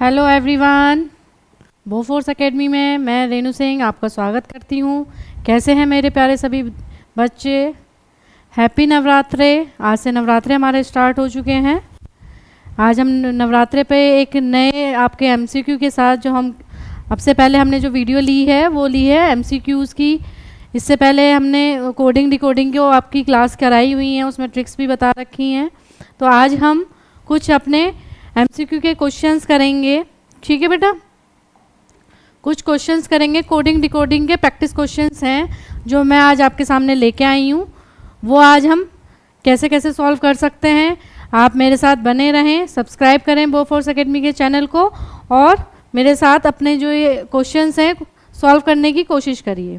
Hello everyone, Bofors academy में मैं रेनू सिंह आपका स्वागत करती हूँ। कैसे हैं मेरे प्यारे सभी बच्चे? हैप्पी नवरात्रे। आज से नवरात्रे हमारे स्टार्ट हो चुके हैं। आज हम नवरात्रे पे एक नए आपके एमसीक्यू के साथ जो हम अब से पहले हमने जो वीडियो ली है वो ली है एमसीक्यूज़ की। इससे पहले हमने कोडिंग डिकोडिंग को आपकी क्लास कराई हुई है, उसमें ट्रिक्स भी बता रखी हैं। तो आज हम कुछ अपने एमसीक्यू के क्वेश्चंस करेंगे। ठीक है बेटा, कुछ क्वेश्चंस करेंगे, कोडिंग डिकोडिंग के प्रैक्टिस क्वेश्चंस हैं जो मैं आज आपके सामने लेके आई हूँ। वो आज हम कैसे कैसे सॉल्व कर सकते हैं। आप मेरे साथ बने रहें, सब्सक्राइब करें बोफोर्स एकेडमी के चैनल को और मेरे साथ अपने जो ये क्वेश्चंस हैं सॉल्व करने की कोशिश करिए।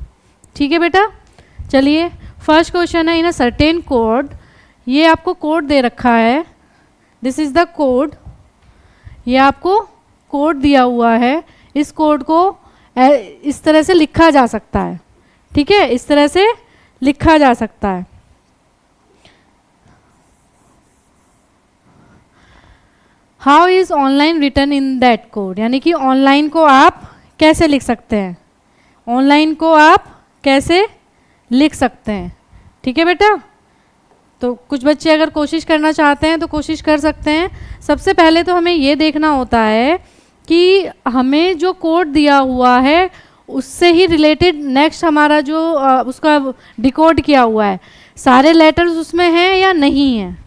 ठीक है बेटा, चलिए फर्स्ट क्वेश्चन है इन अ सर्टेन कोड। ये आपको कोड दे रखा है, दिस इज़ द कोड। ये आपको कोड दिया हुआ है, इस कोड को इस तरह से लिखा जा सकता है। ठीक है, इस तरह से लिखा जा सकता है। How is online return in that code, यानी कि ऑनलाइन को आप कैसे लिख सकते हैं, ऑनलाइन को आप कैसे लिख सकते हैं। ठीक है बेटा, तो कुछ बच्चे अगर कोशिश करना चाहते हैं तो कोशिश कर सकते हैं। सबसे पहले तो हमें ये देखना होता है कि हमें जो कोड दिया हुआ है उससे ही रिलेटेड नेक्स्ट हमारा जो उसका डिकोड किया हुआ है, सारे लेटर्स उसमें हैं या नहीं हैं।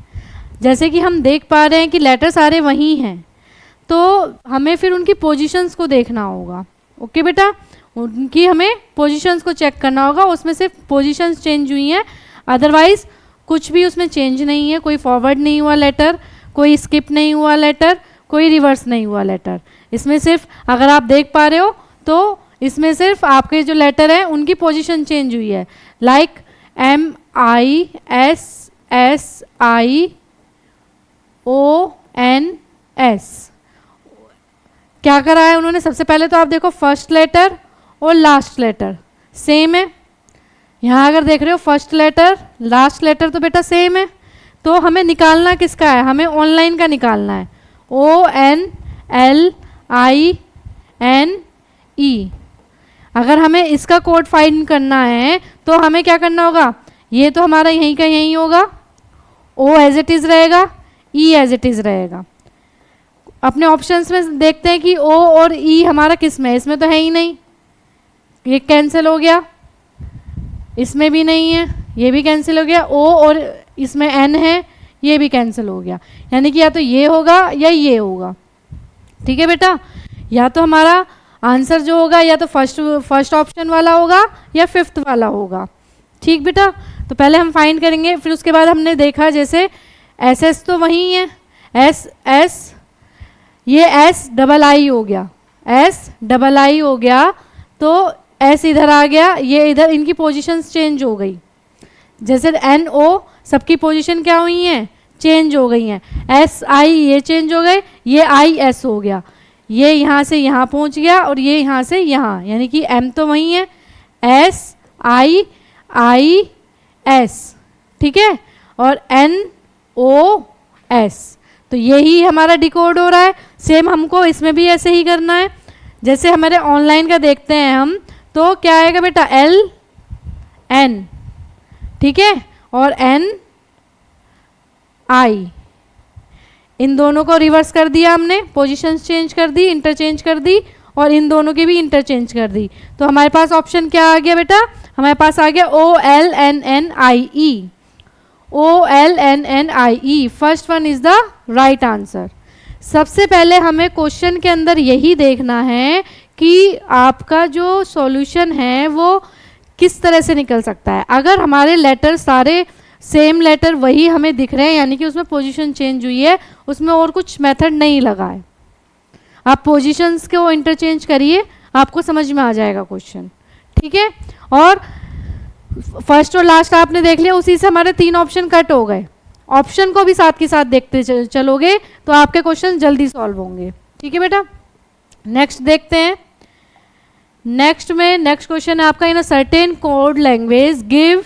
जैसे कि हम देख पा रहे हैं कि लेटर सारे वही हैं, तो हमें फिर उनकी पोजीशंस को देखना होगा। ओके बेटा, उनकी हमें पोजीशंस को चेक करना होगा, उसमें सिर्फ पोजीशंस चेंज हुई हैं, अदरवाइज कुछ भी उसमें चेंज नहीं है। कोई फॉरवर्ड नहीं हुआ लेटर, कोई स्किप नहीं हुआ लेटर, कोई रिवर्स नहीं हुआ लेटर। इसमें सिर्फ अगर आप देख पा रहे हो तो इसमें सिर्फ आपके जो लेटर हैं उनकी पोजीशन चेंज हुई है। लाइक MISSIONS क्या करा है उन्होंने? सबसे पहले तो आप देखो फर्स्ट लेटर और लास्ट लेटर सेम है। यहाँ अगर देख रहे हो फर्स्ट लेटर लास्ट लेटर तो बेटा सेम है। तो हमें निकालना किसका है? हमें ऑनलाइन का निकालना है। ONLINE। अगर हमें इसका कोड फाइंड करना है तो हमें क्या करना होगा? ये तो हमारा यहीं का यहीं होगा, O एज इट इज़ रहेगा, E एज इट इज़ रहेगा। अपने ऑप्शंस में देखते हैं कि O और E हमारा किस में है। इसमें तो है ही नहीं, ये कैंसिल हो गया। इसमें भी नहीं है, ये भी कैंसिल हो गया। O और इसमें N है, ये भी कैंसिल हो गया। यानी कि या तो ये होगा या ये होगा। ठीक है बेटा, या तो हमारा आंसर जो होगा या तो फर्स्ट ऑप्शन वाला होगा या फिफ्थ वाला होगा। ठीक बेटा, तो पहले हम फाइंड करेंगे, फिर उसके बाद हमने देखा जैसे SS तो वही है, SS ये SII हो गया, SII हो गया, तो S इधर आ गया, ये इधर, इनकी पोजीशंस चेंज हो गई। जैसे NO सबकी पोजीशन क्या हुई हैं? चेंज हो गई हैं। SI ये चेंज हो गए, ये IS हो गया, ये यहाँ से यहाँ पहुँच गया और ये यहाँ से यहाँ, यानी कि M तो वही है, SIIS। ठीक है, और NOS, तो यही हमारा डिकोड हो रहा है। सेम हमको इसमें भी ऐसे ही करना है। जैसे हमारे ऑनलाइन का देखते हैं हम, तो क्या आएगा बेटा? LN। ठीक है, और NI, इन दोनों को रिवर्स कर दिया हमने, पोजीशंस चेंज कर दी, इंटरचेंज कर दी, और इन दोनों की भी इंटरचेंज कर दी। तो हमारे पास ऑप्शन क्या आ गया बेटा? हमारे पास आ गया OLNNIE। OLNNIE, first one is the right answer. सबसे पहले हमें क्वेश्चन के अंदर यही देखना है कि आपका जो सॉल्यूशन है वो किस तरह से निकल सकता है। अगर हमारे लेटर सारे सेम लेटर वही हमें दिख रहे हैं, यानी कि उसमें पोजीशन चेंज हुई है, उसमें और कुछ मेथड नहीं लगा है, आप पोजीशंस को इंटरचेंज करिए, आपको समझ में आ जाएगा क्वेश्चन। ठीक है, और फर्स्ट और लास्ट आपने देख लिया, उसी से हमारे 3 ऑप्शन कट हो गए। ऑप्शन को भी साथ के साथ देखते चलोगे तो आपके क्वेश्चन जल्दी सॉल्व होंगे। ठीक है बेटा, नेक्स्ट देखते हैं। नेक्स्ट क्वेश्चन है आपका, in a certain code language give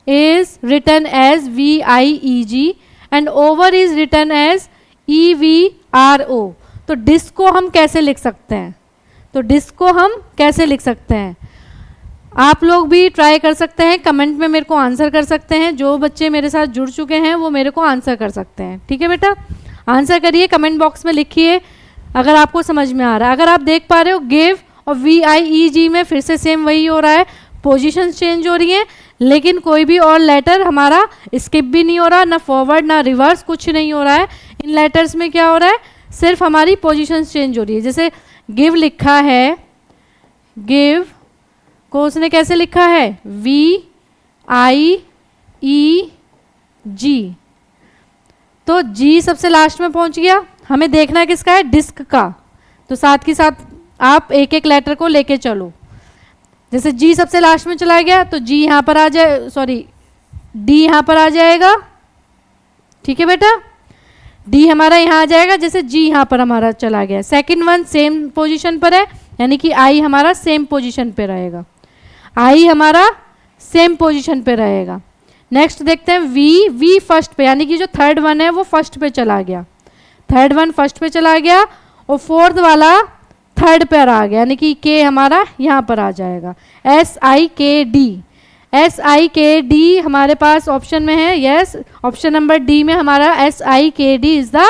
is written as VIEG and over is written as EVRO. तो डिस्क को हम कैसे लिख सकते हैं? तो डिस्क को हम कैसे लिख सकते हैं? आप लोग भी ट्राई कर सकते हैं, कमेंट में मेरे को आंसर कर सकते हैं। जो बच्चे मेरे साथ जुड़ चुके हैं वो मेरे को आंसर कर सकते हैं। ठीक है बेटा, आंसर करिए, कमेंट बॉक्स में लिखिए अगर आपको समझ में आ रहा है। अगर आप देख पा रहे हो गिव और VIEG में फिर से सेम वही हो रहा है, पोजीशन चेंज हो रही है, लेकिन कोई भी और लेटर हमारा स्किप भी नहीं हो रहा, ना फॉरवर्ड ना रिवर्स, कुछ नहीं हो रहा है। इन लेटर्स में क्या हो रहा है, सिर्फ हमारी पोजीशन चेंज हो रही है। जैसे गिव लिखा है, गिव को उसने कैसे लिखा है, VIEG, तो G सबसे लास्ट में पहुंच गया। हमें देखना है किसका है, डिस्क का। तो साथ के साथ आप एक एक लेटर को लेके चलो। जैसे G सबसे लास्ट में चला गया तो G यहाँ पर आ जाए, सॉरी D यहाँ पर आ जाएगा। ठीक है बेटा, D हमारा यहाँ आ जाएगा, जैसे G यहाँ पर हमारा चला गया। सेकंड वन सेम पोजीशन पर है, यानी कि I हमारा सेम पोजीशन पे रहेगा, I हमारा सेम पोजीशन पे रहेगा। नेक्स्ट देखते हैं V फर्स्ट पे, यानी कि जो थर्ड वन है वो फर्स्ट पे चला गया, थर्ड वन फर्स्ट पे चला गया, और फोर्थ वाला थर्ड पर आ गया, यानी कि K हमारा यहाँ पर आ जाएगा। SIKD हमारे पास ऑप्शन में है, यस, ऑप्शन नंबर D में हमारा SIKD is the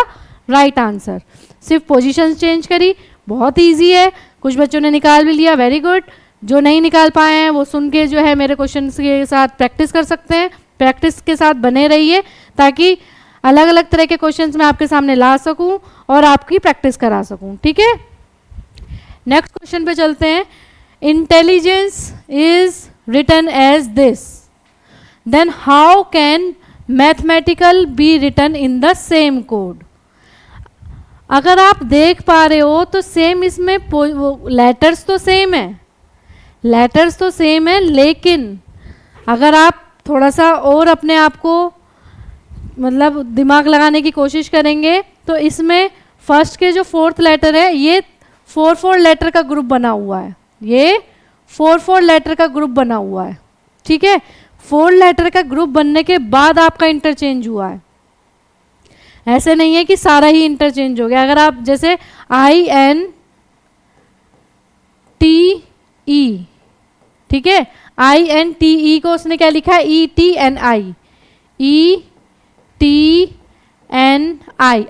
right answer. सिर्फ पोजीशन चेंज करी, बहुत ईजी है। कुछ बच्चों ने निकाल भी लिया, वेरी गुड। जो नहीं निकाल पाए हैं वो सुन के जो है मेरे क्वेश्चन के साथ प्रैक्टिस कर सकते हैं। प्रैक्टिस के साथ बने रहिए ताकि अलग अलग तरह के क्वेश्चंस मैं आपके सामने ला सकूं और आपकी प्रैक्टिस करा सकूं। ठीक है, नेक्स्ट क्वेश्चन पे चलते हैं। Intelligence is written as this, then how can mathematical be written in the same code? अगर आप देख पा रहे हो तो सेम इसमें लेटर्स तो सेम है, लेटर्स तो सेम है, लेकिन अगर आप थोड़ा सा और अपने आप को मतलब दिमाग लगाने की कोशिश करेंगे तो इसमें फर्स्ट के जो फोर्थ लेटर है ये 4 लेटर का ग्रुप बना हुआ है, ये 4 लेटर का ग्रुप बना हुआ है। ठीक है, 4 लेटर का ग्रुप बनने के बाद आपका इंटरचेंज हुआ है, ऐसे नहीं है कि सारा ही इंटरचेंज हो गया। अगर आप जैसे INTE, ठीक है, INTE को उसने क्या लिखा है, ETNI।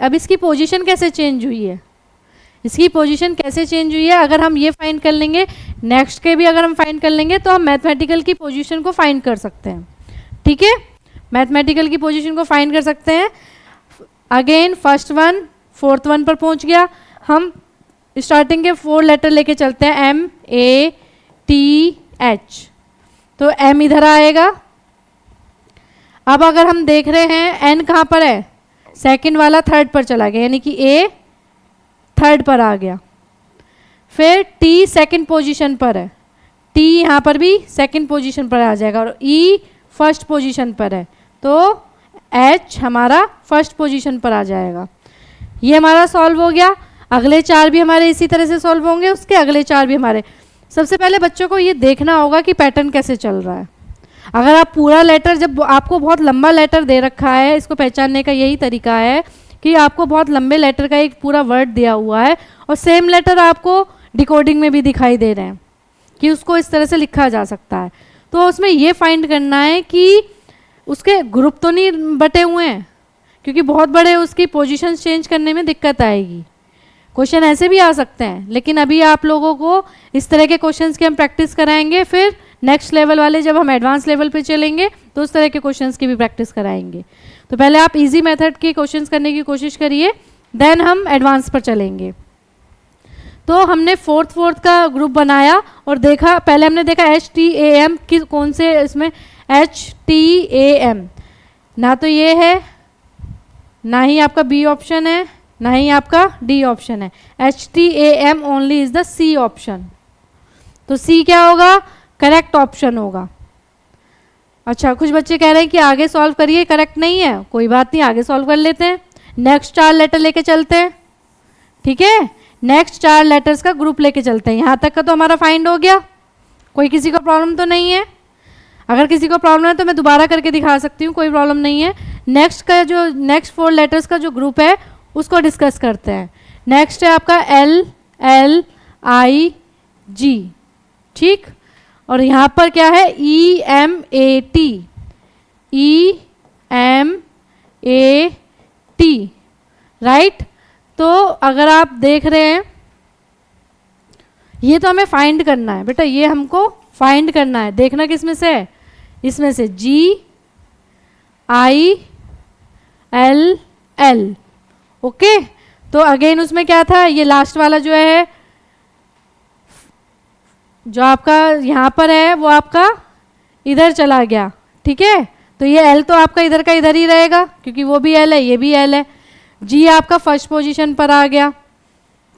अब इसकी पोजीशन कैसे चेंज हुई है, इसकी पोजीशन कैसे चेंज हुई है, अगर हम ये फाइंड कर लेंगे, नेक्स्ट के भी अगर हम फाइंड कर लेंगे तो हम मैथमेटिकल की पोजीशन को फाइंड कर सकते हैं। ठीक है, मैथमेटिकल की पोजीशन को फाइंड कर सकते हैं। Again first one fourth one पर पहुंच गया, हम स्टार्टिंग के 4 लेटर लेके चलते हैं, MATH, तो M इधर आएगा। अब अगर हम देख रहे हैं N कहाँ पर है, सेकंड वाला थर्ड पर चला गया, यानी कि A थर्ड पर आ गया। फिर T सेकंड पोजीशन पर है, T यहाँ पर भी सेकंड पोजीशन पर आ जाएगा, और E फर्स्ट पोजीशन पर है, तो H हमारा फर्स्ट पोजीशन पर आ जाएगा। ये हमारा सॉल्व हो गया। अगले 4 भी हमारे इसी तरह से सॉल्व होंगे, उसके अगले 4 भी हमारे। सबसे पहले बच्चों को ये देखना होगा कि पैटर्न कैसे चल रहा है। अगर आप पूरा लेटर, जब आपको बहुत लंबा लेटर दे रखा है, इसको पहचानने का यही तरीका है कि आपको बहुत लंबे लेटर का एक पूरा वर्ड दिया हुआ है और सेम लेटर आपको डिकोडिंग में भी दिखाई दे रहे हैं कि उसको इस तरह से लिखा जा सकता है, तो उसमें ये फाइंड करना है कि उसके ग्रुप तो नहीं बटे हुए हैं, क्योंकि बहुत बड़े उसकी पोजीशन चेंज करने में दिक्कत आएगी। क्वेश्चन ऐसे भी आ सकते हैं, लेकिन अभी आप लोगों को इस तरह के क्वेश्चंस की हम प्रैक्टिस कराएंगे, फिर नेक्स्ट लेवल वाले जब हम एडवांस लेवल पे चलेंगे तो उस तरह के क्वेश्चंस की भी प्रैक्टिस कराएंगे। तो पहले आप इजी मेथड के क्वेश्चंस करने की कोशिश करिए, देन हम एडवांस पर चलेंगे। तो हमने फोर्थ का ग्रुप बनाया और देखा, पहले हमने देखा HTAM की कौन से इसमें, HTAM ना तो ये है, ना ही आपका B ऑप्शन है, ना ही आपका D ऑप्शन है, HTAM only is the C option. तो C क्या होगा, करेक्ट ऑप्शन होगा। अच्छा, कुछ बच्चे कह रहे हैं कि आगे सॉल्व करिए, करेक्ट नहीं है, कोई बात नहीं, आगे सॉल्व कर लेते हैं। नेक्स्ट 4 लेटर लेके चलते हैं, ठीक है, नेक्स्ट 4 लेटर्स का ग्रुप लेके चलते हैं। यहाँ तक का तो हमारा फाइंड हो गया, कोई किसी को प्रॉब्लम तो नहीं है। अगर किसी को प्रॉब्लम है तो मैं दोबारा करके दिखा सकती हूँ, कोई प्रॉब्लम नहीं है। नेक्स्ट 4 लेटर्स का जो ग्रुप है उसको डिस्कस करते हैं। नेक्स्ट है आपका LLIG, ठीक। और यहाँ पर क्या है EMAT, EMAT, राइट। तो अगर आप देख रहे हैं, ये तो हमें फाइंड करना है बेटा, ये हमको फाइंड करना है। देखना किस में से है, इसमें से GILL, ओके। तो अगेन उसमें क्या था, ये लास्ट वाला जो है, जो आपका यहाँ पर है वो आपका इधर चला गया, ठीक है। तो ये L तो आपका इधर का इधर ही रहेगा क्योंकि वो भी L है, ये भी L है। G आपका फर्स्ट पोजीशन पर आ गया।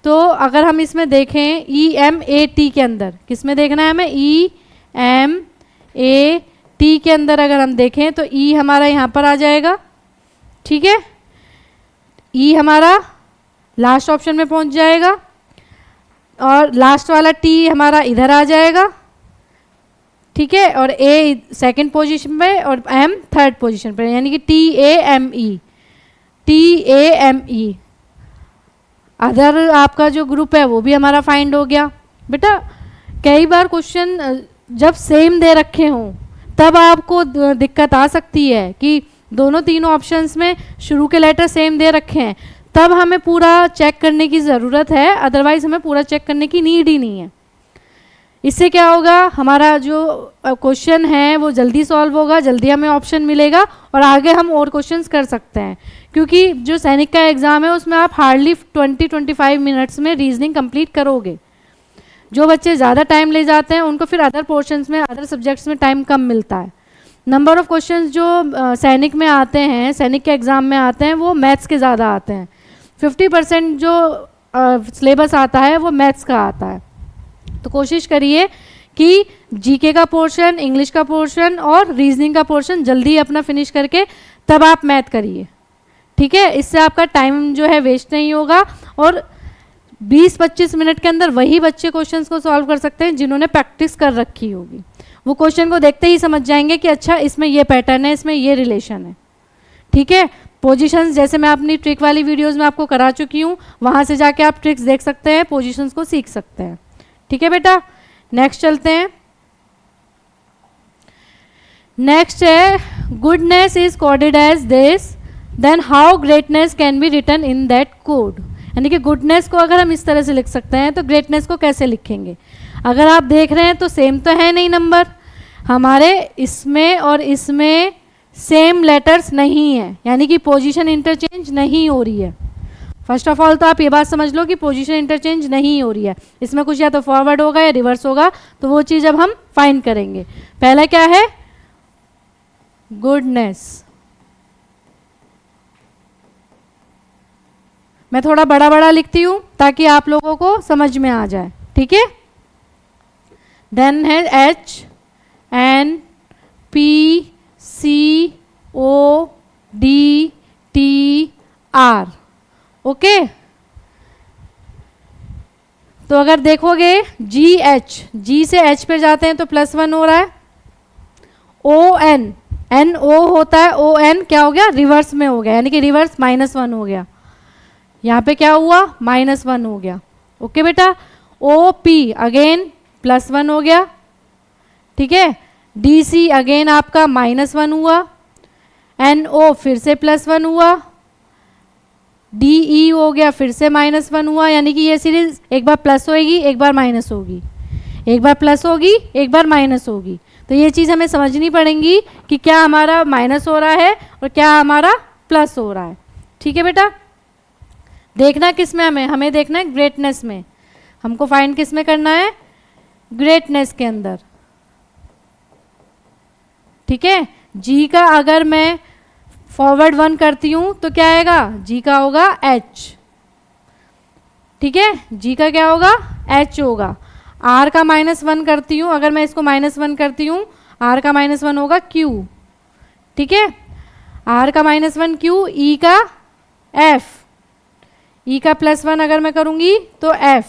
तो अगर हम इसमें देखें EMAT के अंदर, किस में देखना है हमें, EMAT के अंदर अगर हम देखें तो E हमारा यहाँ पर आ जाएगा, ठीक है। E हमारा लास्ट ऑप्शन में पहुँच जाएगा और लास्ट वाला T हमारा इधर आ जाएगा, ठीक है। और A सेकंड पोजीशन पे और M थर्ड पोजीशन पे, यानी कि TAME। अदर आपका जो ग्रुप है वो भी हमारा फाइंड हो गया। बेटा कई बार क्वेश्चन जब सेम दे रखे हों तब आपको दिक्कत आ सकती है कि दोनों तीनों ऑप्शंस में शुरू के लेटर सेम दे रखे हैं, तब हमें पूरा चेक करने की ज़रूरत है, अदरवाइज़ हमें पूरा चेक करने की नीड ही नहीं है। इससे क्या होगा, हमारा जो क्वेश्चन है वो जल्दी सॉल्व होगा, जल्दी हमें ऑप्शन मिलेगा और आगे हम और क्वेश्चंस कर सकते हैं। क्योंकि जो सैनिक का एग्ज़ाम है उसमें आप हार्डली 20-25 मिनट्स में रीजनिंग कंप्लीट करोगे। जो बच्चे ज़्यादा टाइम ले जाते हैं उनको फिर अदर पोर्शंस में, अदर सब्जेक्ट्स में टाइम कम मिलता है। नंबर ऑफ़ क्वेश्चंस जो सैनिक में आते हैं, सैनिक के एग्ज़ाम में आते हैं, वो मैथ्स के ज़्यादा आते हैं। 50% जो सिलेबस आता है वो मैथ्स का आता है। तो कोशिश करिए कि जीके का पोर्शन, इंग्लिश का पोर्शन और रीजनिंग का पोर्शन जल्दी अपना फिनिश करके तब आप मैथ करिए, ठीक है। इससे आपका टाइम जो है वेस्ट नहीं होगा और 20-25 मिनट के अंदर वही बच्चे क्वेश्चंस को सॉल्व कर सकते हैं जिन्होंने प्रैक्टिस कर रखी होगी। वो क्वेश्चन को देखते ही समझ जाएंगे कि अच्छा इसमें ये पैटर्न है, इसमें ये रिलेशन है, ठीक है। पोजीशंस जैसे मैं अपनी ट्रिक वाली वीडियोस में आपको करा चुकी हूँ, वहाँ से जाके आप ट्रिक्स देख सकते हैं, पोजीशंस को सीख सकते हैं, ठीक है बेटा। नेक्स्ट चलते हैं। नेक्स्ट है goodness is coded as this, then how greatness can be written in that code. यानी कि गुडनेस को अगर हम इस तरह से लिख सकते हैं तो ग्रेटनेस को कैसे लिखेंगे। अगर आप देख रहे हैं तो सेम तो है नहीं, नंबर हमारे इसमें और इसमें सेम लेटर्स नहीं है, यानी कि पोजीशन इंटरचेंज नहीं हो रही है। फर्स्ट ऑफ ऑल तो आप ये बात समझ लो कि पोजीशन इंटरचेंज नहीं हो रही है, इसमें कुछ या तो फॉरवर्ड होगा या रिवर्स होगा, तो वो चीज़ अब हम फाइंड करेंगे। पहला क्या है, गुडनेस। मैं थोड़ा बड़ा बड़ा लिखती हूँ ताकि आप लोगों को समझ में आ जाए, ठीक है। देन है HNPCODTR, ओके। तो अगर देखोगे जी से H पे जाते हैं तो +1 हो रहा है। NO होता है, ON क्या हो गया, रिवर्स में हो गया, यानी कि रिवर्स -1 हो गया। यहाँ पे क्या हुआ, -1 हो गया, ओके बेटा। OP अगेन +1 हो गया, ठीक है। DC अगेन आपका -1 हुआ। NO फिर से +1 हुआ। DE हो गया, फिर से -1 हुआ, यानी कि ये सीरीज एक बार प्लस होगी, एक बार माइनस होगी, एक बार प्लस होगी, एक बार माइनस होगी। तो ये चीज़ हमें समझनी पड़ेगी कि क्या हमारा माइनस हो रहा है और क्या हमारा प्लस हो रहा है, ठीक है बेटा। देखना किस में, हमें देखना है ग्रेटनेस में। हमको फाइंड किस में करना है, ग्रेटनेस के अंदर, ठीक है। जी का अगर मैं फॉरवर्ड 1 करती हूँ तो क्या आएगा, जी का होगा H, ठीक है। जी का क्या होगा, H होगा। R का -1 करती हूँ, अगर मैं इसको -1 करती हूँ, R का -1 होगा Q, ठीक है। R का -1 Q, E का F, E का +1 अगर मैं करूँगी तो F,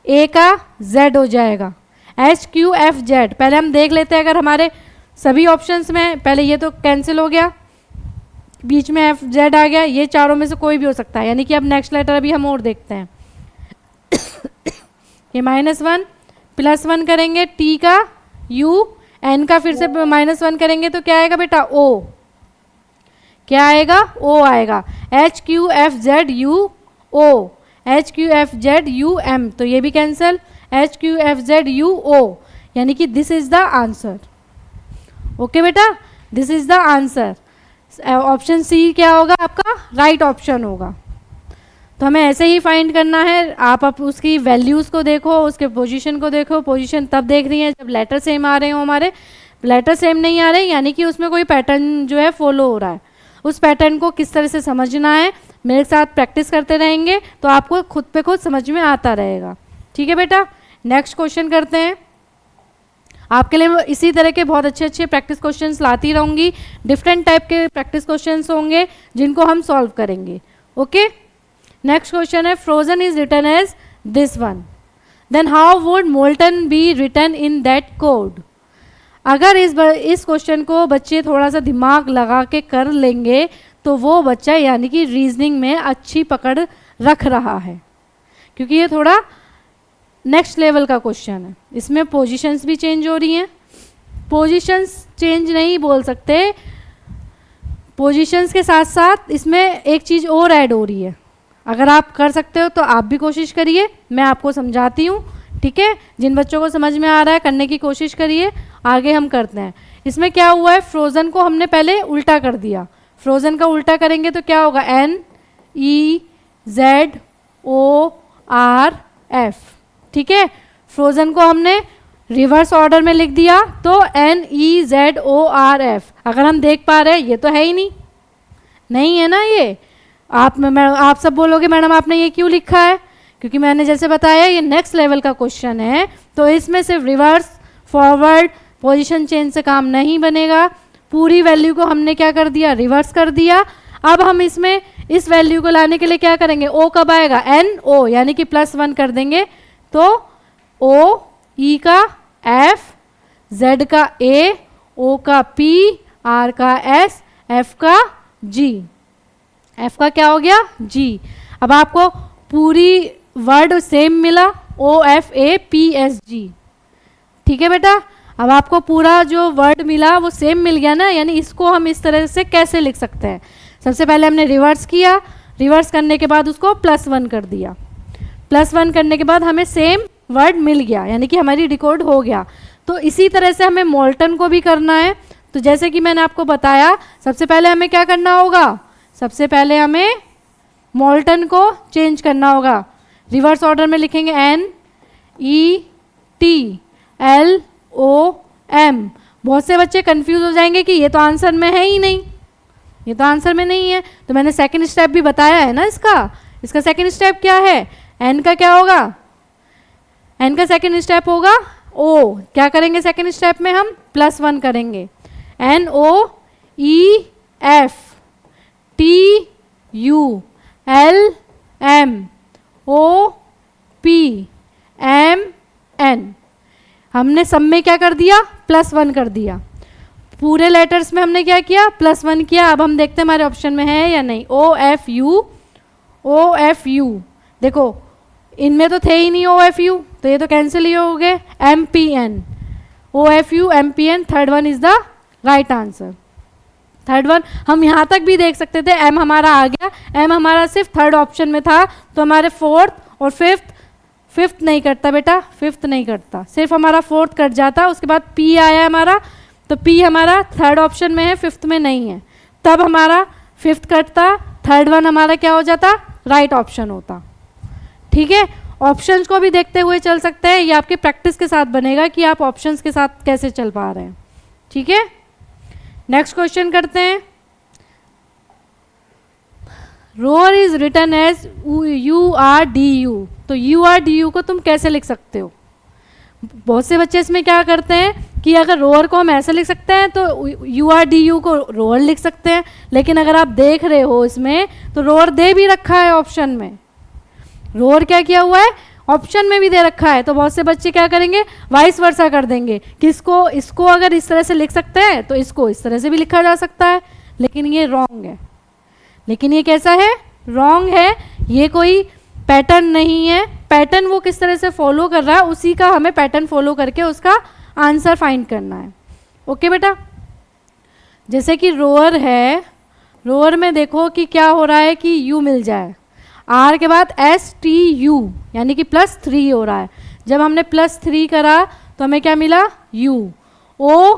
A का Z हो जाएगा, HQFZ। पहले हम देख लेते हैं, अगर हमारे सभी ऑप्शंस में, पहले ये तो कैंसिल हो गया, बीच में FZ आ गया, ये चारों में से कोई भी हो सकता है, यानी कि अब नेक्स्ट लेटर अभी हम और देखते हैं। ये -1 +1 करेंगे t का u, n का फिर से -1 करेंगे तो क्या आएगा बेटा o, क्या आएगा o आएगा, HQFZUO, HQFZUM, तो ये भी कैंसिल, HQFZUO, यानी कि this is the answer. Okay बेटा, this is the answer. Option C क्या होगा आपका, राइट ऑप्शन होगा। तो हमें ऐसे ही फाइंड करना है। आप उसकी वैल्यूज़ को देखो, उसके पोजीशन को देखो। पोजीशन तब देख रही हैं जब लेटर सेम आ रहे हो, हमारे लेटर सेम नहीं आ रहे यानी कि उसमें कोई पैटर्न जो है फॉलो हो रहा है। उस पैटर्न को किस तरह से समझना है, मेरे साथ प्रैक्टिस करते रहेंगे तो आपको खुद पे खुद समझ में आता रहेगा। ठीक है बेटा, नेक्स्ट क्वेश्चन करते हैं। आपके लिए इसी तरह के बहुत अच्छे अच्छे प्रैक्टिस क्वेश्चंस लाती रहूँगी। डिफरेंट टाइप के प्रैक्टिस क्वेश्चंस होंगे जिनको हम सॉल्व करेंगे। ओके, नेक्स्ट क्वेश्चन है, frozen is written as this one, then how would molten be written in that code. अगर इस क्वेश्चन को बच्चे थोड़ा सा दिमाग लगा के कर लेंगे तो वो बच्चा यानी कि रीजनिंग में अच्छी पकड़ रख रहा है, क्योंकि ये थोड़ा नेक्स्ट लेवल का क्वेश्चन है। इसमें पोजीशंस भी चेंज हो रही हैं। पोजीशंस चेंज नहीं बोल सकते, पोजीशंस के साथ साथ इसमें एक चीज़ और ऐड हो रही है। अगर आप कर सकते हो तो आप भी कोशिश करिए, मैं आपको समझाती हूँ। ठीक है, जिन बच्चों को समझ में आ रहा है करने की कोशिश करिए। आगे हम करते हैं। इसमें क्या हुआ है, फ्रोज़न को हमने पहले उल्टा कर दिया। फ्रोज़न का उल्टा करेंगे तो क्या होगा, NEZORF। ठीक है, फ्रोज़न को हमने रिवर्स ऑर्डर में लिख दिया तो NEZORF। अगर हम देख पा रहे हैं ये तो है ही नहीं है ना ये। आप सब बोलोगे मैडम आपने ये क्यों लिखा है, क्योंकि मैंने जैसे बताया ये नेक्स्ट लेवल का क्वेश्चन है, तो इसमें सिर्फ रिवर्स फॉरवर्ड पोजीशन चेंज से काम नहीं बनेगा। पूरी वैल्यू को हमने क्या कर दिया, रिवर्स कर दिया। अब हम इसमें इस वैल्यू को लाने के लिए क्या करेंगे, ओ कब आएगा, NO, यानी कि +1 कर देंगे तो O, E का F, Z का A, O का P, R का S, F का G। F का क्या हो गया, G। अब आपको पूरी वर्ड सेम मिला, OFAPSG। ठीक है बेटा, अब आपको पूरा जो वर्ड मिला वो सेम मिल गया ना, यानी इसको हम इस तरह से कैसे लिख सकते हैं। सबसे पहले हमने रिवर्स किया, रिवर्स करने के बाद उसको +1 कर दिया। +1 करने के बाद हमें सेम वर्ड मिल गया, यानी कि हमारी डिकोड हो गया। तो इसी तरह से हमें मोल्टन को भी करना है। तो जैसे कि मैंने आपको बताया, सबसे पहले हमें क्या करना होगा, सबसे पहले हमें मोल्टन को चेंज करना होगा। रिवर्स ऑर्डर में लिखेंगे NETLOM। बहुत से बच्चे कंफ्यूज हो जाएंगे कि ये तो आंसर में है ही नहीं, ये तो आंसर में नहीं है। तो मैंने सेकंड स्टेप भी बताया है ना इसका सेकंड स्टेप क्या है, N का क्या होगा, N का सेकंड स्टेप होगा O। क्या करेंगे सेकंड स्टेप में, हम +1 करेंगे। NOEFTULMOPMN। हमने सब में क्या कर दिया, +1 कर दिया। पूरे लेटर्स में हमने क्या किया, +1 किया। अब हम देखते हैं हमारे ऑप्शन में है या नहीं। OFU देखो इनमें तो थे ही नहीं OFU, तो ये तो कैंसिल ही हो गए। MPN, OFU MPN, third one is the right answer. Third one हम यहाँ तक भी देख सकते थे, M हमारा आ गया। M हमारा सिर्फ थर्ड ऑप्शन में था, तो हमारे फोर्थ और फिफ्थ नहीं कटता बेटा, फिफ्थ नहीं कटता, सिर्फ हमारा फोर्थ कट जाता। उसके बाद P आया हमारा, तो P हमारा थर्ड ऑप्शन में है, फिफ्थ में नहीं है, तब हमारा फिफ्थ कटता। थर्ड वन हमारा क्या हो जाता, राइट ऑप्शन होता। ठीक है, ऑप्शंस को भी देखते हुए चल सकते हैं, ये आपके प्रैक्टिस के साथ बनेगा कि आप ऑप्शंस के साथ कैसे चल पा रहे हैं। ठीक है, नेक्स्ट क्वेश्चन करते हैं। Roar is written as URDU। तो URDU को तुम कैसे लिख सकते हो, बहुत से बच्चे इसमें क्या करते हैं कि अगर रोअर को हम ऐसे लिख सकते हैं तो URDU को रोअर लिख सकते हैं, लेकिन अगर आप देख रहे हो इसमें तो रोअर दे भी रखा है ऑप्शन में। रोअर क्या किया हुआ है, ऑप्शन में भी दे रखा है। तो बहुत से बच्चे क्या करेंगे, वाइस वर्सा कर देंगे कि इसको अगर इस तरह से लिख सकते हैं तो इसको इस तरह से भी लिखा जा सकता है, लेकिन ये रॉन्ग है। लेकिन ये कैसा है, रॉन्ग है। ये कोई पैटर्न नहीं है। पैटर्न वो किस तरह से फॉलो कर रहा है, उसी का हमें पैटर्न फॉलो करके उसका आंसर फाइंड करना है। ओके बेटा, जैसे कि रोअर है, रोअर में देखो कि क्या हो रहा है कि यू मिल जाए, आर के बाद एस टी यू यानी कि +3 हो रहा है। जब हमने +3 करा तो हमें क्या मिला, U. O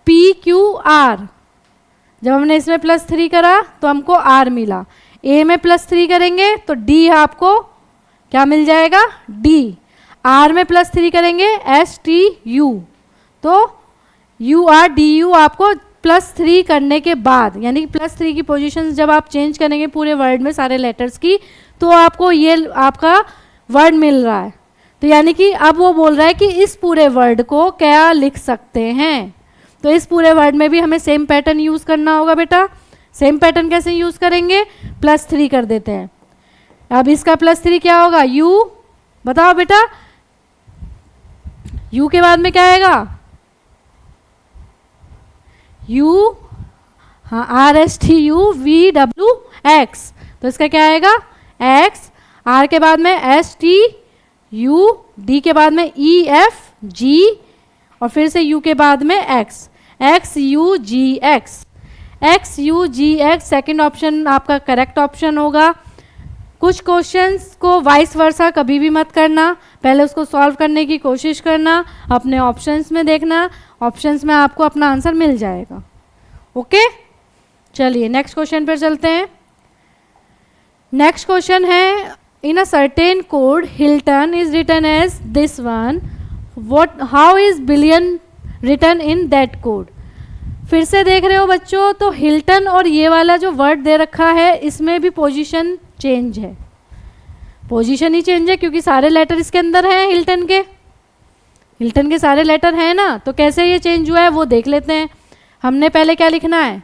P Q R, जब हमने इसमें +3 करा तो हमको आर मिला। ए में +3 करेंगे तो डी आपको क्या मिल जाएगा, डी। आर में +3 करेंगे एस टी यू, तो यू आर डी यू आपको +3 करने के बाद, यानी कि +3 की पोजीशन जब आप चेंज करेंगे पूरे वर्ड में सारे लेटर्स की, तो आपको ये आपका वर्ड मिल रहा है। तो यानी कि अब वो बोल रहा है कि इस पूरे वर्ड को क्या लिख सकते हैं। तो इस पूरे वर्ड में भी हमें सेम पैटर्न यूज़ करना होगा बेटा। सेम पैटर्न कैसे यूज़ करेंगे, +3 कर देते हैं। अब इसका +3 क्या होगा, यू, बताओ बेटा, यू के बाद में क्या आएगा, यू, हाँ, R S T U V W x, तो इसका क्या आएगा एक्स। आर के बाद में एस टी यू, डी के बाद में ई एफ जी, और फिर से यू के बाद में X, X U G X, X U G X second option आपका करेक्ट ऑप्शन होगा। कुछ क्वेश्चंस को वाइस वर्सा कभी भी मत करना, पहले उसको सॉल्व करने की कोशिश करना, अपने ऑप्शंस में देखना, ऑप्शंस में आपको अपना आंसर मिल जाएगा। ओके, चलिए नेक्स्ट क्वेश्चन पर चलते हैं। नेक्स्ट क्वेश्चन है, in a certain code Hilton is written as this one, what how is billion written in that code. फिर से देख रहे हो बच्चों, तो हिल्टन और ये वाला जो वर्ड दे रखा है इसमें भी पोजीशन चेंज है, पोजीशन ही चेंज है क्योंकि सारे लेटर इसके अंदर हैं, हिल्टन के सारे लेटर हैं ना। तो कैसे ये चेंज हुआ है वो देख लेते हैं। हमने पहले क्या लिखना है,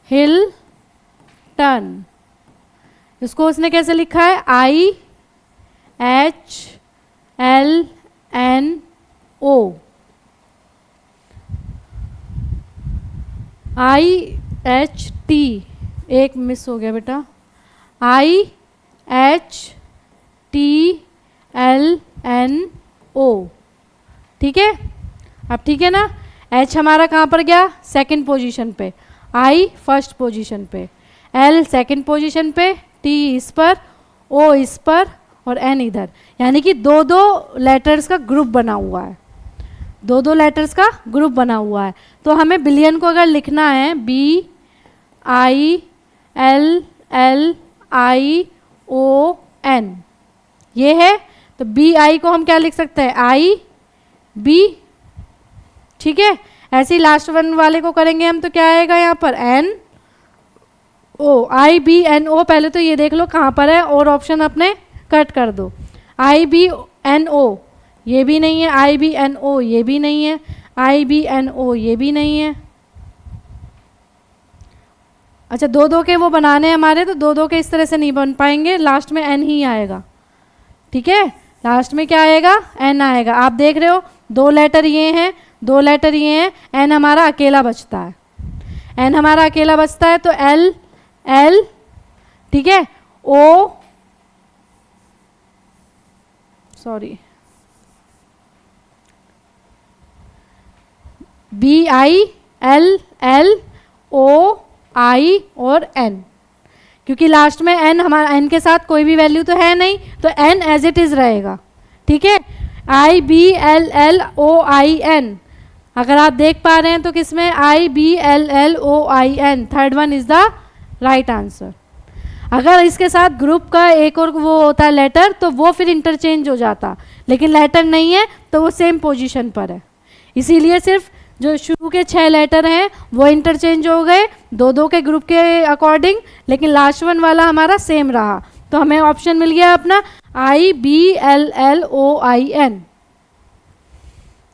हिल्टन, इसको उसने कैसे लिखा है, IHLNO, IHT, एक मिस हो गया बेटा, IHTLNO, ठीक है। अब ठीक है ना, H हमारा कहाँ पर गया, सेकंड पोजीशन पे, I फर्स्ट पोजीशन पे, L सेकंड पोजीशन पे, T इस पर, O इस पर और N इधर, यानी कि दो दो लेटर्स का ग्रुप बना हुआ है, दो दो लेटर्स का ग्रुप बना हुआ है। तो हमें बिलियन को अगर लिखना है BILLION, ये है, तो BI को हम क्या लिख सकते हैं, IB, ठीक है। ऐसे ही लास्ट वन वाले को करेंगे हम, तो क्या आएगा यहाँ पर, NO, IBNO। पहले तो ये देख लो कहाँ पर है और ऑप्शन अपने कट कर दो। IBNO ये भी नहीं है, IBNO ये भी नहीं है, IBNO ये भी नहीं है। अच्छा, दो दो के वो बनाने हैं हमारे, तो दो दो के इस तरह से नहीं बन पाएंगे, लास्ट में N ही आएगा, ठीक है। लास्ट में क्या आएगा, N आएगा। आप देख रहे हो दो लेटर ये हैं, दो लेटर ये हैं, N हमारा अकेला बचता है, N हमारा अकेला बचता है, तो L, ठीक है, O, सॉरी, BILLOI और N, क्योंकि लास्ट में N हमारा, N के साथ कोई भी वैल्यू तो है नहीं, तो N एज इट इज़ रहेगा, ठीक है। IBLLOIN, अगर आप देख पा रहे हैं तो किसमें, IBLLOIN, third one is the right answer. अगर इसके साथ ग्रुप का एक और वो होता है लेटर, तो वो फिर इंटरचेंज हो जाता, लेकिन लेटर नहीं है तो वो सेम पोजीशन पर है, इसीलिए सिर्फ जो शुरू के 6 लेटर हैं वो इंटरचेंज हो गए दो दो के ग्रुप के अकॉर्डिंग, लेकिन लास्ट वन वाला हमारा सेम रहा। तो हमें ऑप्शन मिल गया अपना IBLLOIN,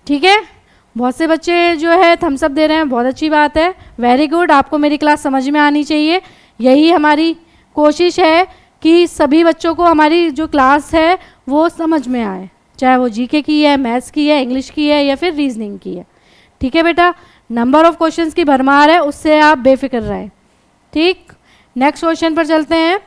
ठीक है। बहुत से बच्चे जो है थम्स अप दे रहे हैं, बहुत अच्छी बात है, वेरी गुड। आपको मेरी क्लास समझ में आनी चाहिए, यही हमारी कोशिश है कि सभी बच्चों को हमारी जो क्लास है वो समझ में आए, चाहे वो जीके की है, मैथ्स की है, इंग्लिश की है या फिर रीजनिंग की है, ठीक है बेटा। नंबर ऑफ क्वेश्चंस की भरमार है, उससे आप बेफिक्र रहें, ठीक। नेक्स्ट क्वेश्चन पर चलते हैं।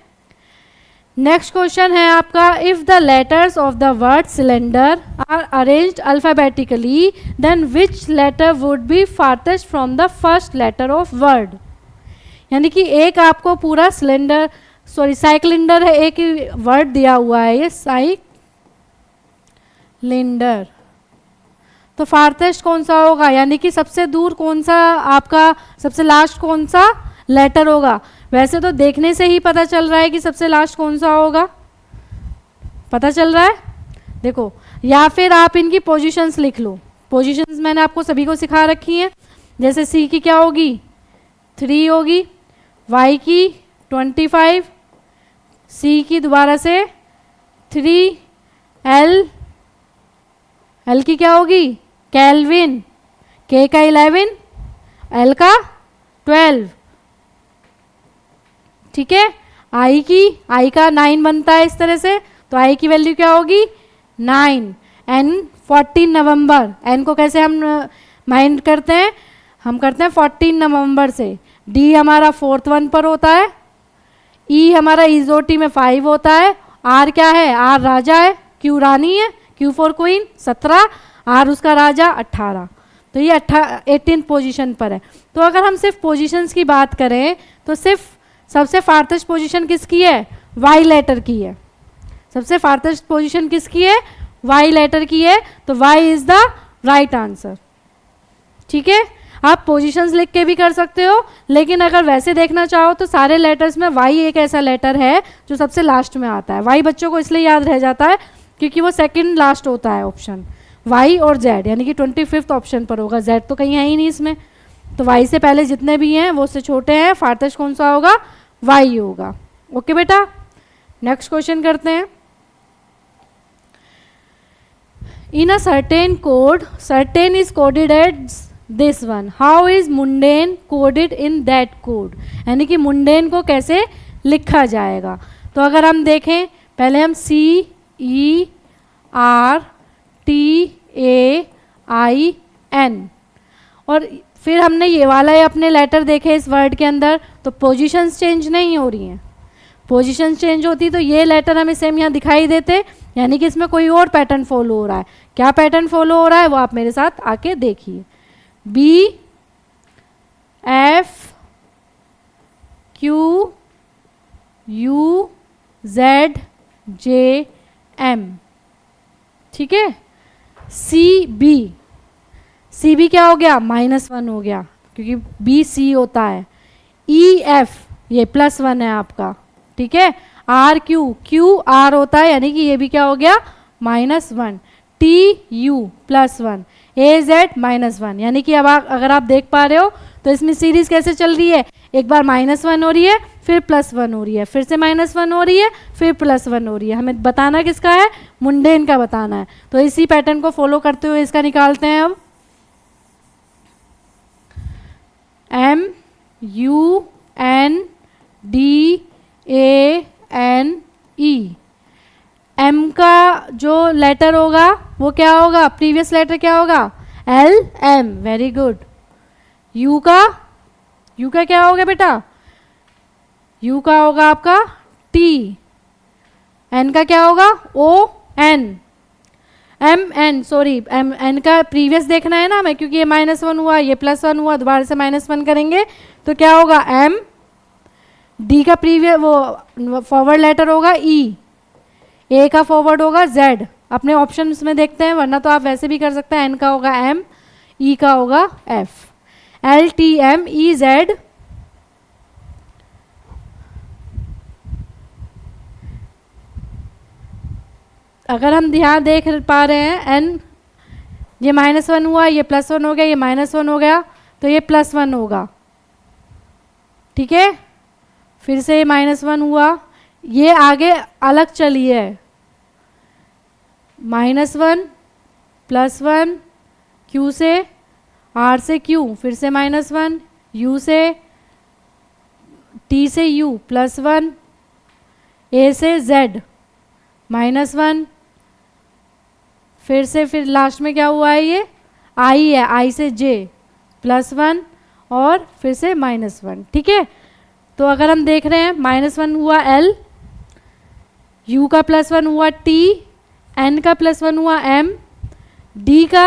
नेक्स्ट क्वेश्चन है आपका, if the letters of the word cylinder are arranged alphabetically then which letter would be farthest from the first letter of word. यानी कि एक आपको पूरा सिलेंडर साइकिलिंडर है, एक वर्ड दिया हुआ है ये साइकिलिंडर, तो फार्थेस्ट कौन सा होगा, यानी कि सबसे दूर कौन सा आपका सबसे लास्ट कौन सा लेटर होगा। वैसे तो देखने से ही पता चल रहा है कि सबसे लास्ट कौन सा होगा, पता चल रहा है देखो, या फिर आप इनकी पोजीशंस लिख लो। पोजीशंस मैंने आपको सभी को सिखा रखी हैं। जैसे सी की क्या होगी 3 होगी, वाई की 25, सी की दोबारा से 3, एल की क्या होगी केल्विन, के का 11, एल का 12, ठीक है। आई का 9 बनता है इस तरह से, तो आई की वैल्यू क्या होगी 9। एन 14 नवंबर, एन को कैसे हम माइंड करते हैं, हम करते हैं 14 नवंबर से। डी हमारा 4th वन पर होता है, ई हमारा इजोटी में 5 होता है, आर क्या है, आर राजा है, क्यू रानी है, क्यू फॉर क्वीन 17, आर उसका राजा 18, तो ये 18th पोजीशन पर है। तो अगर हम सिर्फ पोजीशंस की बात करें तो सिर्फ सबसे फार्थेस्ट पोजीशन किसकी है, वाई लेटर की है। सबसे फार्थेस्ट पोजीशन किसकी है, वाई लेटर की है, तो Y is the right answer, ठीक है। आप पोजीशंस लिख के भी कर सकते हो, लेकिन अगर वैसे देखना चाहो तो सारे लेटर्स में वाई एक ऐसा लेटर है जो सबसे लास्ट में आता है। वाई बच्चों को इसलिए याद रह जाता है क्योंकि वो सेकंड लास्ट होता है ऑप्शन, वाई और जेड, यानी कि 25th ऑप्शन पर होगा, जेड तो कहीं है ही नहीं इसमें, तो वाई से पहले जितने भी हैं वो उससे छोटे हैं, फार्थेस्ट कौन सा होगा, वाई होगा। ओके बेटा, नेक्स्ट क्वेश्चन करते हैं। In a certain code, certain is coded as this one, how is mundane coded in that code, यानी कि मुंडेन को कैसे लिखा जाएगा। तो अगर हम देखें, पहले हम CERTAIN, और फिर हमने ये वाला अपने लेटर देखे इस वर्ड के अंदर, तो पोजीशंस चेंज नहीं हो रही हैं। पोजीशंस चेंज होती तो ये लेटर हमें सेम यहाँ दिखाई देते, यानी कि इसमें कोई और पैटर्न फॉलो हो रहा है। क्या पैटर्न फॉलो हो रहा है वो आप मेरे साथ आके देखिए। BFQZM, ठीक है। CB क्या हो गया -1 हो गया क्योंकि BC होता है। EF ये +1 है आपका, ठीक है। QR होता है, यानी कि ये भी क्या हो गया -1। TU +1, AZ -1, यानी कि अब अगर आप देख पा रहे हो तो इसमें सीरीज कैसे चल रही है, एक बार -1 हो रही है, फिर +1 हो रही है, फिर से -1 हो रही है, फिर +1 हो रही है। हमें बताना किसका है, मुंडेन का बताना है। तो इसी पैटर्न को फॉलो करते हुए इसका निकालते हैं अब। MUNDANE, M का जो लेटर होगा वो क्या होगा, प्रीवियस लेटर क्या होगा LM, वेरी गुड। U का क्या होगा बेटा, U का होगा आपका T। N का क्या होगा ON। MN, सॉरी N का प्रीवियस देखना है ना हमें, क्योंकि ये -1 हुआ, ये +1 हुआ, दोबारा से -1 करेंगे तो क्या होगा M। D का प्रीवियस वो फॉरवर्ड लेटर होगा E। A का फॉरवर्ड होगा Z। अपने ऑप्शंस में देखते हैं, वरना तो आप वैसे भी कर सकते हैं। N का होगा M, E का होगा F। LTMEZ, अगर हम ध्यान देख पा रहे हैं N, ये -1 हुआ, ये +1 हो गया, ये -1 हो गया, तो ये +1 होगा, ठीक है। फिर से ये -1 हुआ, ये आगे अलग चली है, -1 +1, Q से R से Q, फिर से -1, U से T से U +1, A से Z -1, फिर लास्ट में क्या हुआ है, ये I है, I से J +1, और फिर से -1, ठीक है। तो अगर हम देख रहे हैं -1 हुआ L, U का +1 हुआ T, N का +1 हुआ M, D का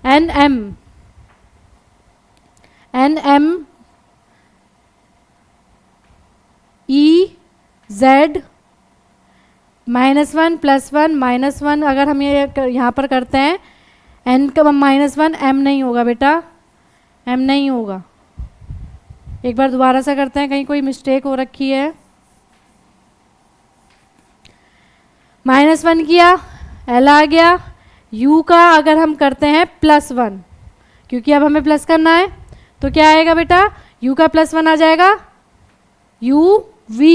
NM, NM, E, Z, -1 +1 -1, अगर हम ये यहाँ पर करते हैं N का -1, M नहीं होगा बेटा, M नहीं होगा। एक बार दोबारा से करते हैं, कहीं कोई मिस्टेक हो रखी है। -1 किया, L आ गया। U का अगर हम करते हैं +1, क्योंकि अब हमें प्लस करना है, तो क्या आएगा बेटा, U का +1 आ जाएगा, U V,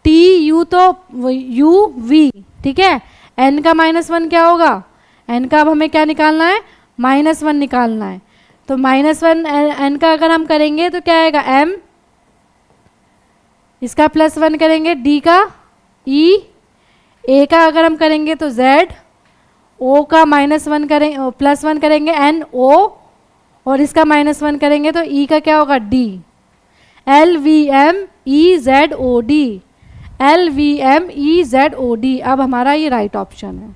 T U तो U V, ठीक है। N का -1 क्या होगा, N का अब हमें क्या निकालना है, -1 निकालना है, तो -1 N का अगर हम करेंगे तो क्या आएगा, M, इसका +1 करेंगे, D का E, A का अगर हम करेंगे तो Z, O का -1 करेंगे, +1 करेंगे N O, और इसका -1 करेंगे तो E का क्या होगा, D, L V M E Z O D, L V M E Z O D। अब हमारा ये राइट ऑप्शन है।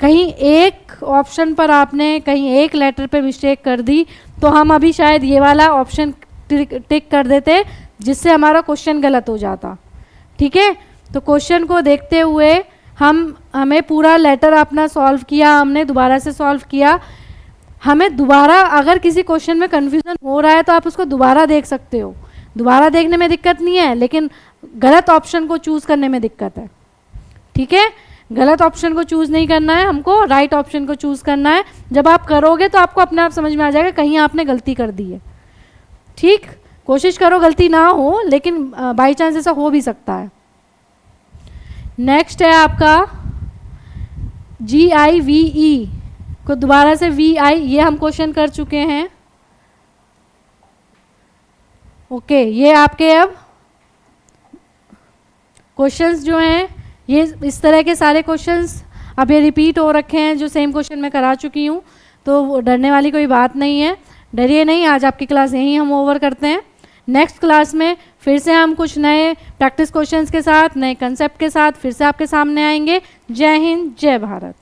कहीं एक ऑप्शन पर आपने कहीं एक लेटर पे मिस्टेक कर दी तो हम अभी शायद ये वाला ऑप्शन टिक कर देते, जिससे हमारा क्वेश्चन गलत हो जाता, ठीक है। तो क्वेश्चन को देखते हुए हमें पूरा लेटर अपना सॉल्व किया, हमने दोबारा से सॉल्व किया। हमें दोबारा अगर किसी क्वेश्चन में कन्फ्यूजन हो रहा है तो आप उसको दोबारा देख सकते हो, दोबारा देखने में दिक्कत नहीं है, लेकिन गलत ऑप्शन को चूज़ करने में दिक्कत है, ठीक है। गलत ऑप्शन को चूज़ नहीं करना है, हमको राइट ऑप्शन को चूज़ करना है। जब आप करोगे तो आपको अपने आप समझ में आ जाएगा कहीं आपने गलती कर दी है, ठीक। कोशिश करो गलती ना हो, लेकिन बाई चांस ऐसा हो भी सकता है। नेक्स्ट है आपका GIVE को दोबारा से VI, ये हम क्वेश्चन कर चुके हैं, ओके। ये आपके अब क्वेश्चंस जो हैं, ये इस तरह के सारे क्वेश्चंस अब ये रिपीट हो रखे हैं, जो सेम क्वेश्चन मैं करा चुकी हूँ, तो डरने वाली कोई बात नहीं है, डरिए नहीं। आज आपकी क्लास यहीं हम ओवर करते हैं। नेक्स्ट क्लास में फिर से हम कुछ नए प्रैक्टिस क्वेश्चंस के साथ, नए कंसेप्ट के साथ फिर से आपके सामने आएंगे। जय हिंद, जय भारत।